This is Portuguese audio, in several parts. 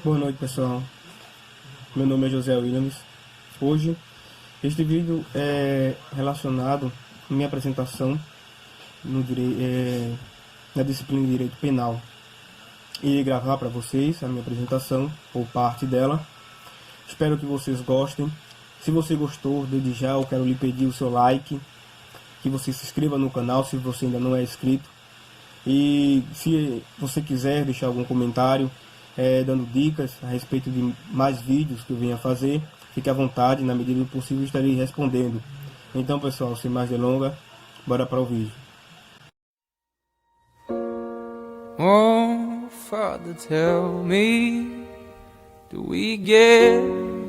Boa noite, pessoal. Meu nome é José Williams. Hoje, este vídeo é relacionado à minha apresentação na disciplina de Direito Penal. Irei gravar para vocês a minha apresentação, ou parte dela. Espero que vocês gostem. Se você gostou, desde já eu quero lhe pedir o seu like, que você se inscreva no canal se você ainda não é inscrito. E se você quiser deixar algum comentário, dando dicas a respeito de mais vídeos que eu venha fazer, fique à vontade, na medida do possível estarei respondendo. Então, pessoal, sem mais delongas, bora para o vídeo. Oh, Father, tell me, do we get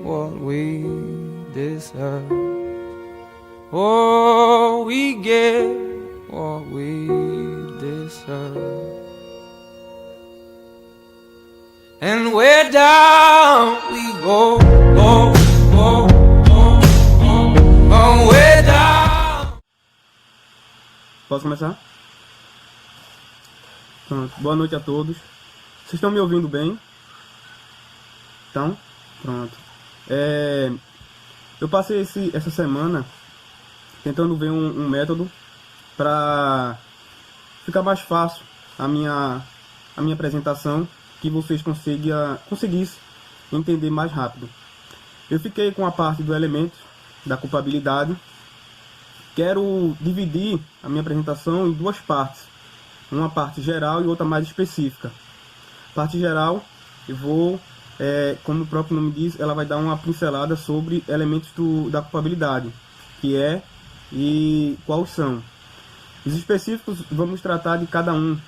what we deserve? Oh, we get what we deserve. And where down we go, oh, oh, oh, oh, oh, where down. Posso começar? Pronto. Boa noite a todos. Vocês estão me ouvindo bem? Então, pronto. Eu passei essa semana tentando ver um método para ficar mais fácil a minha apresentação, que vocês conseguissem entender mais rápido. Eu fiquei com a parte do elemento da culpabilidade. Quero dividir a minha apresentação em duas partes. Uma parte geral e outra mais específica. Parte geral, eu vou, como o próprio nome diz, ela vai dar uma pincelada sobre elementos da culpabilidade, que é e quais são. Os específicos, vamos tratar de cada um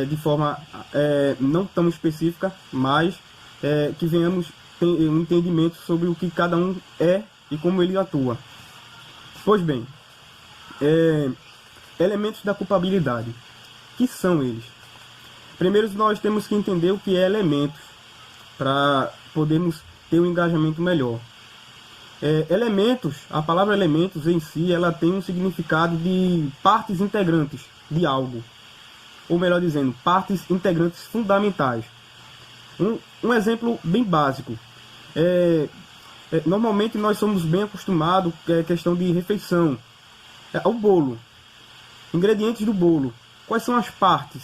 de forma não tão específica, mas que venhamos ter um entendimento sobre o que cada um é e como ele atua. Pois bem, elementos da culpabilidade. Que são eles? Primeiro, nós temos que entender o que é elementos, para podermos ter um engajamento melhor. Elementos, a palavra elementos em si, ela tem um significado de partes integrantes de algo. Ou melhor dizendo, partes integrantes fundamentais. Um exemplo bem básico. Normalmente nós somos bem acostumados com a questão de refeição. O bolo. Ingredientes do bolo. Quais são as partes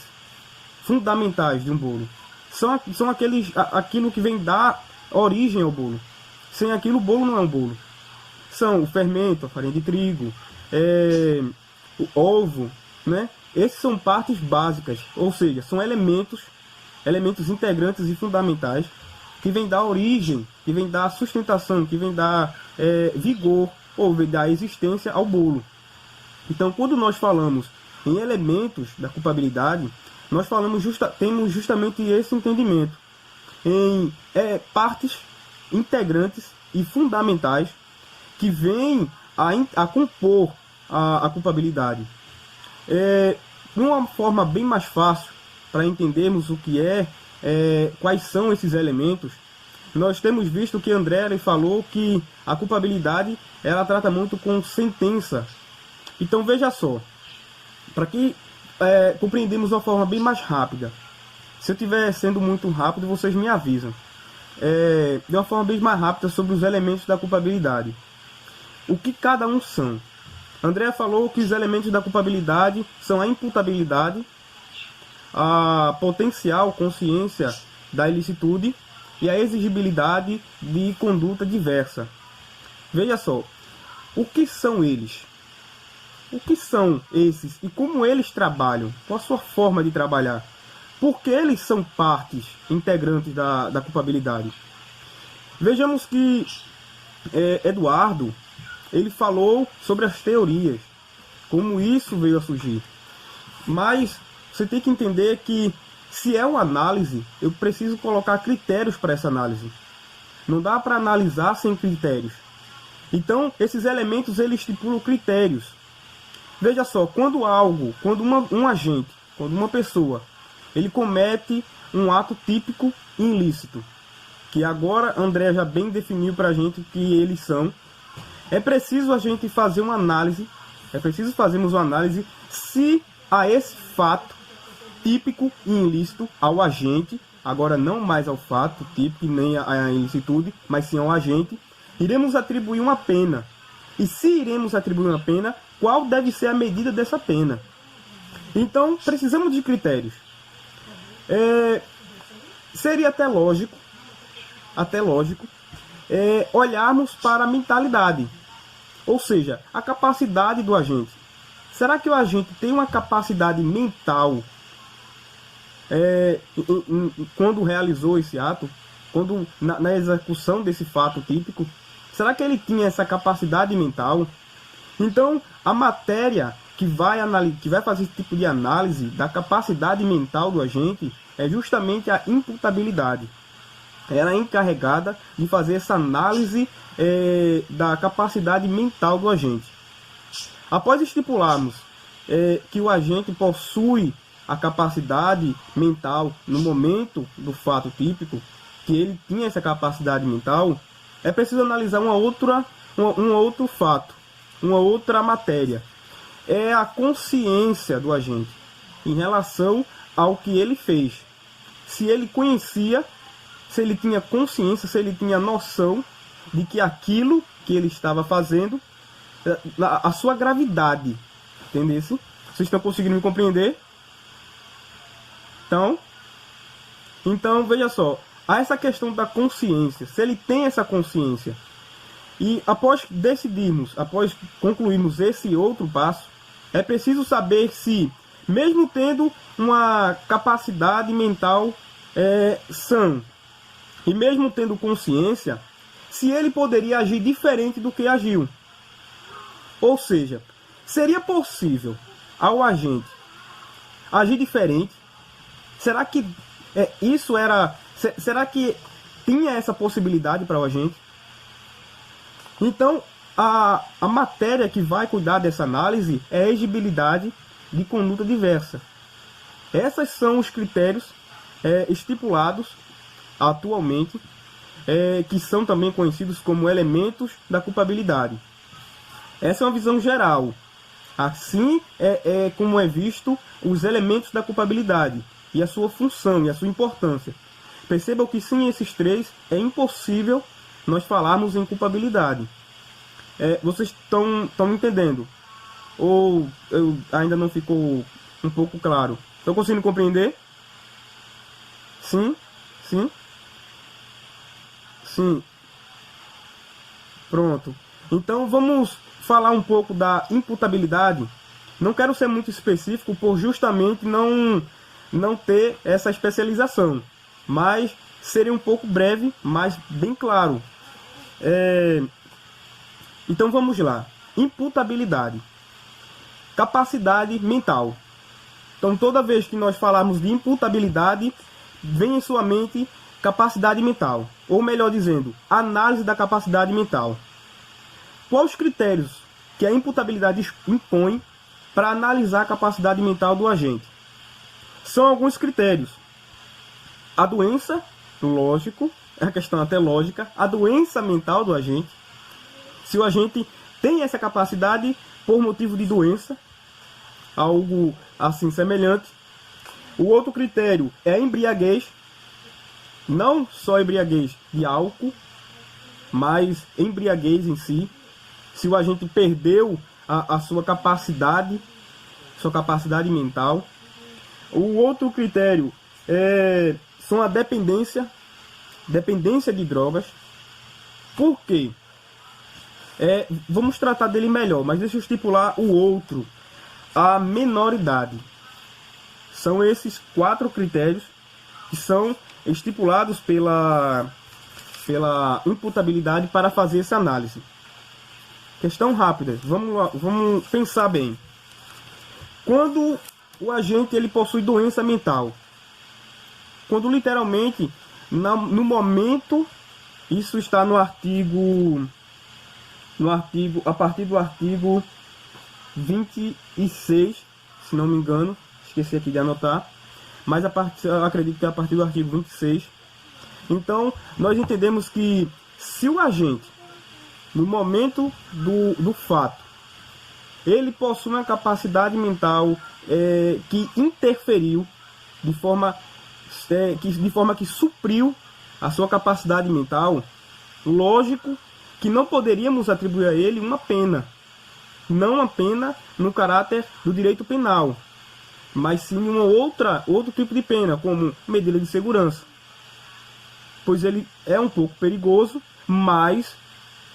fundamentais de um bolo? São aquilo que vem dar origem ao bolo. Sem aquilo, o bolo não é um bolo. São o fermento, a farinha de trigo, o ovo, né? Esses são partes básicas, ou seja, são elementos integrantes e fundamentais que vêm dar origem, que vêm dar sustentação, que vêm dar vigor ou vêm dar existência ao bolo. Então, quando nós falamos em elementos da culpabilidade, nós temos justamente esse entendimento em partes integrantes e fundamentais que vêm a compor a culpabilidade. Uma forma bem mais fácil para entendermos o que quais são esses elementos, nós temos visto que André falou que a culpabilidade ela trata muito com sentença. Então veja só, para que compreendemos de uma forma bem mais rápida. Se eu estiver sendo muito rápido, vocês me avisam. De uma forma bem mais rápida sobre os elementos da culpabilidade. O que cada um são? André falou que os elementos da culpabilidade são a imputabilidade, a potencial consciência da ilicitude e a exigibilidade de conduta diversa. Veja só, o que são eles? O que são esses e como eles trabalham? Qual a sua forma de trabalhar? Por que eles são partes integrantes da culpabilidade? Vejamos que Eduardo ele falou sobre as teorias, como isso veio a surgir. Mas você tem que entender que se é uma análise, eu preciso colocar critérios para essa análise. Não dá para analisar sem critérios. Então, esses elementos eles estipulam critérios. Veja só, quando um agente, quando uma pessoa, ele comete um ato típico e ilícito, que agora André já bem definiu para a gente que eles são, é preciso a gente fazer uma análise, fazermos uma análise se a esse fato típico e ilícito, ao agente, agora não mais ao fato típico nem à ilicitude, mas sim ao agente, iremos atribuir uma pena. E se iremos atribuir uma pena, qual deve ser a medida dessa pena? Então, precisamos de critérios. Seria até lógico olharmos para a mentalidade, ou seja, a capacidade do agente. Será que o agente tem uma capacidade mental quando realizou esse ato, quando na execução desse fato típico? Será que ele tinha essa capacidade mental? Então, a matéria que vai fazer esse tipo de análise da capacidade mental do agente é justamente a imputabilidade. Ela é encarregada de fazer essa análise da capacidade mental do agente. Após estipularmos que o agente possui a capacidade mental no momento do fato típico, que ele tinha essa capacidade mental, é preciso analisar um outro fato, uma outra matéria. É a consciência do agente em relação ao que ele fez. Se ele conhecia, se ele tinha consciência, se ele tinha noção de que aquilo que ele estava fazendo, a sua gravidade. Entendeu? Vocês estão conseguindo me compreender? Então, veja só. Há essa questão da consciência. Se ele tem essa consciência. E após concluirmos esse outro passo, é preciso saber se, mesmo tendo uma capacidade mental sã, e mesmo tendo consciência, se ele poderia agir diferente do que agiu. Ou seja, seria possível ao agente agir diferente? Será que será que tinha essa possibilidade para o agente? Então, a matéria que vai cuidar dessa análise é a exigibilidade de conduta diversa. Esses são os critérios estipulados atualmente, que são também conhecidos como elementos da culpabilidade. Essa é uma visão geral. Assim como é visto os elementos da culpabilidade e a sua função e a sua importância. Percebam que sem esses três é impossível nós falarmos em culpabilidade. Vocês estão entendendo? Ou ainda não ficou um pouco claro? Estão conseguindo compreender? Sim? Sim? Sim. Pronto. Então vamos falar um pouco da imputabilidade. Não quero ser muito específico por justamente não ter essa especialização. Mas seria um pouco breve, mas bem claro. Então vamos lá. Imputabilidade. Capacidade mental. Então toda vez que nós falarmos de imputabilidade, vem em sua mente capacidade mental. Ou melhor dizendo, análise da capacidade mental. Quais os critérios que a imputabilidade impõe para analisar a capacidade mental do agente? São alguns critérios. A doença, lógico, é uma questão até lógica, a doença mental do agente. Se o agente tem essa capacidade por motivo de doença, algo assim semelhante. O outro critério é a embriaguez, não só embriaguez de álcool, mas embriaguez em si. Se o agente perdeu a sua capacidade mental. O outro critério são a dependência de drogas. Por quê? Vamos tratar dele melhor, mas deixa eu estipular o outro. A menoridade. São esses 4 critérios que são estipulados pela imputabilidade para fazer essa análise. Questão rápida, vamos pensar bem. Quando o agente ele possui doença mental, quando literalmente no momento, isso está no artigo a partir do artigo 26, se não me engano, esqueci aqui de anotar, mas eu acredito que é a partir do artigo 26. Então nós entendemos que se o agente no momento do fato ele possui uma capacidade mental que interferiu de forma de forma que supriu a sua capacidade mental, lógico que não poderíamos atribuir a ele uma pena. Não uma pena no caráter do direito penal, mas sim outro tipo de pena, como medida de segurança. Pois ele é um pouco perigoso, mas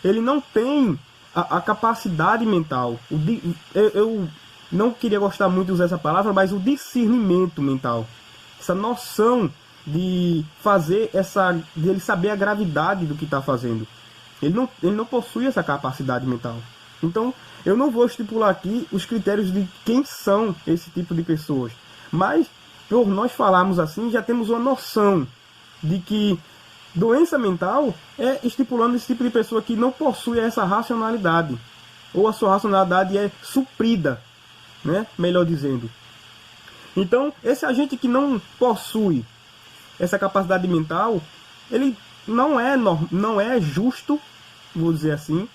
ele não tem a capacidade mental. Eu não queria gostar muito de usar essa palavra, mas o discernimento mental. Essa noção de fazer de ele saber a gravidade do que está fazendo. Ele não possui essa capacidade mental. Então, eu não vou estipular aqui os critérios de quem são esse tipo de pessoas. Mas, por nós falarmos assim, já temos uma noção de que doença mental é estipulando esse tipo de pessoa que não possui essa racionalidade. Ou a sua racionalidade é suprida, né? Melhor dizendo. Então, esse agente que não possui essa capacidade mental, ele não é justo, vou dizer assim,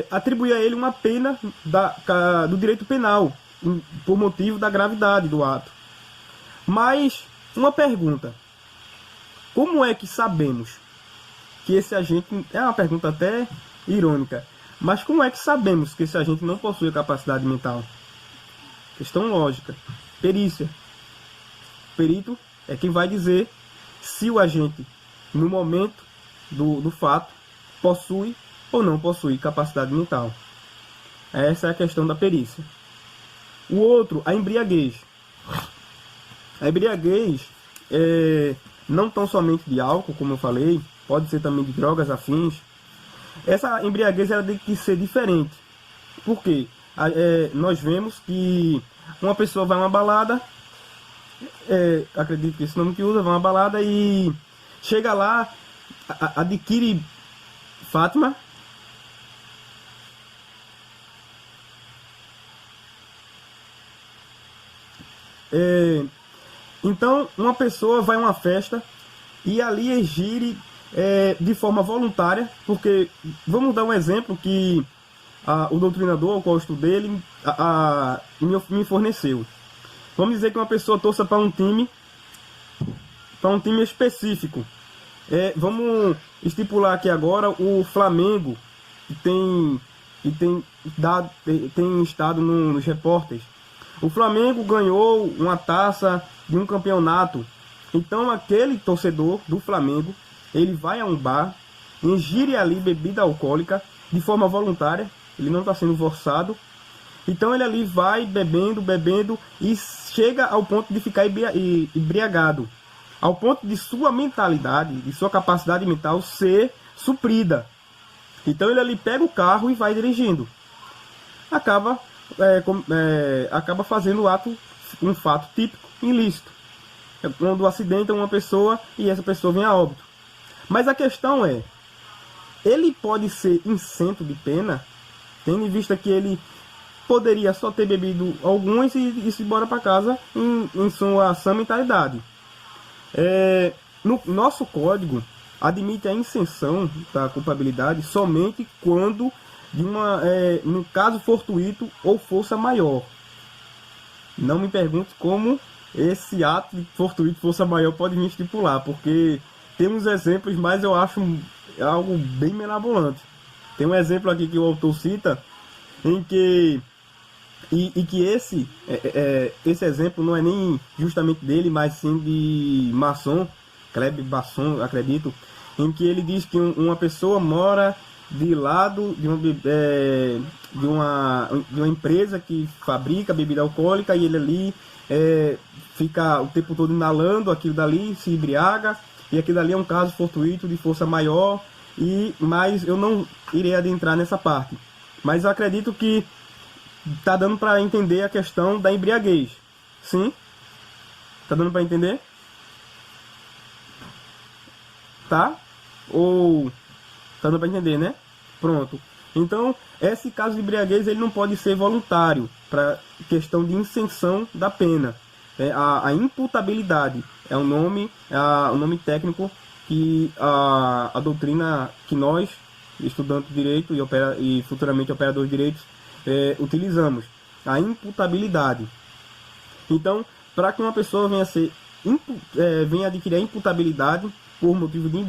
atribuir a ele uma pena do direito penal, por motivo da gravidade do ato. Mas, uma pergunta: como é que sabemos que esse agente... É uma pergunta até irônica, mas como é que sabemos que esse agente não possui capacidade mental? Questão lógica. Perícia. O perito é quem vai dizer se o agente, no momento do fato, possui ou não possui capacidade mental. Essa é a questão da perícia. O outro, a embriaguez. A embriaguez não tão somente de álcool, como eu falei, pode ser também de drogas afins. Essa embriaguez ela tem que ser diferente. Por quê? Nós vemos que uma pessoa vai a uma balada, acredito que esse nome que usa, vai a uma balada e chega lá, adquire Fátima, então uma pessoa vai a uma festa e ali ingere de forma voluntária, porque vamos dar um exemplo que o doutrinador ao qual eu estudei ele, me forneceu. Vamos dizer que uma pessoa torça para um time específico. Vamos estipular aqui agora o Flamengo, que tem estado nos repórteres. O Flamengo ganhou uma taça de um campeonato. Então aquele torcedor do Flamengo, ele vai a um bar, ingere ali bebida alcoólica de forma voluntária, ele não está sendo forçado. Então ele ali vai bebendo e chega ao ponto de ficar embriagado, ao ponto de sua mentalidade, de sua capacidade mental ser suprida. Então ele ali pega o carro e vai dirigindo. Acaba fazendo um fato típico, ilícito. Quando acidenta uma pessoa e essa pessoa vem a óbito. Mas a questão é, ele pode ser isento de pena, tendo em vista que ele poderia só ter bebido alguns e ir embora para casa em sua sã mentalidade. No nosso código, admite a isenção da culpabilidade somente quando num caso fortuito ou força maior. Não me pergunte como esse ato de fortuito, força maior pode me estipular, porque temos exemplos, mas eu acho algo bem mirabolante. Tem um exemplo aqui que o autor cita, em que esse exemplo não é nem justamente dele, mas sim de Masson, Kleber Basson, acredito, em que ele diz que uma pessoa mora de lado de uma empresa que fabrica bebida alcoólica e ele ali fica o tempo todo inalando aquilo dali, se embriaga, e aquilo dali é um caso fortuito de força maior, mas eu não irei adentrar nessa parte. Mas eu acredito que está dando para entender a questão da embriaguez. Sim? Está dando para entender? Tá? Ou tá dando para entender, né? Pronto. Então, esse caso de embriaguez ele não pode ser voluntário para questão de isenção da pena. A imputabilidade é o nome técnico que a doutrina que nós, estudantes de direito e futuramente operadores de direitos, utilizamos. A imputabilidade. Então, para que uma pessoa venha a ser vem adquirir a imputabilidade por motivo de